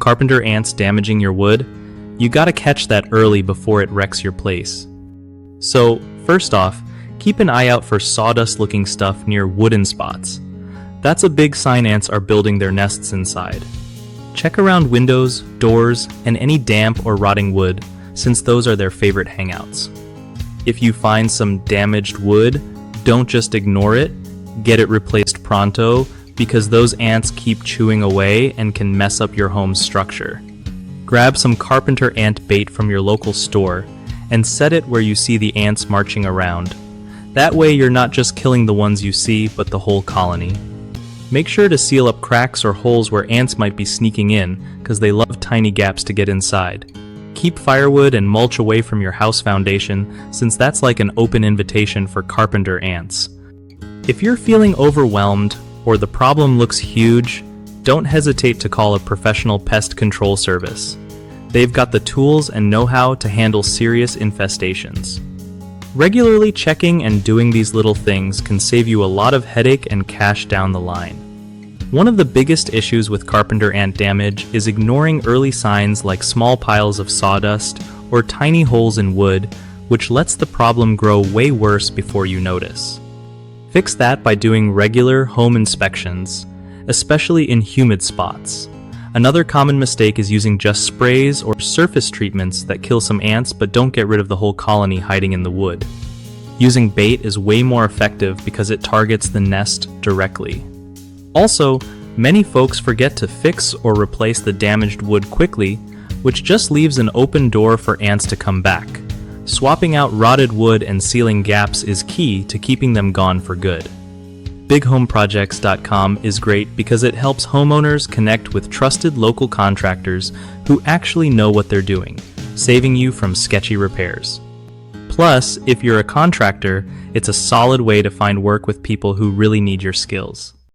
carpenter ants damaging your wood, you gotta catch that early before it wrecks your place. So, first off, keep an eye out for sawdust-looking stuff near wooden spots. That's a big sign ants are building their nests inside. Check around windows, doors, and any damp or rotting wood, since those are their favorite hangouts. If you find some damaged wood, don't just ignore it, get it replaced pronto, because those ants keep chewing away and can mess up your home's structure. Grab some carpenter ant bait from your local store and set it where you see the ants marching around. That way you're not just killing the ones you see, but the whole colony. Make sure to seal up cracks or holes where ants might be sneaking in, because they love tiny gaps to get inside. Keep firewood and mulch away from your house foundation, since that's like an open invitation for carpenter ants. If you're feeling overwhelmed, or the problem looks huge, don't hesitate to call a professional pest control service. They've got the tools and know-how to handle serious infestations. Regularly checking and doing these little things can save you a lot of headache and cash down the line. One of the biggest issues with carpenter ant damage is ignoring early signs like small piles of sawdust or tiny holes in wood, which lets the problem grow way worse before you notice. Fix that by doing regular home inspections, especially in humid spots. Another common mistake is using just sprays or surface treatments that kill some ants but don't get rid of the whole colony hiding in the wood. Using bait is way more effective because it targets the nest directly. Also, many folks forget to fix or replace the damaged wood quickly, which just leaves an open door for ants to come back. Swapping out rotted wood and sealing gaps is key to keeping them gone for good. BigHomeProjects.com is great because it helps homeowners connect with trusted local contractors who actually know what they're doing, saving you from sketchy repairs. Plus, if you're a contractor, it's a solid way to find work with people who really need your skills.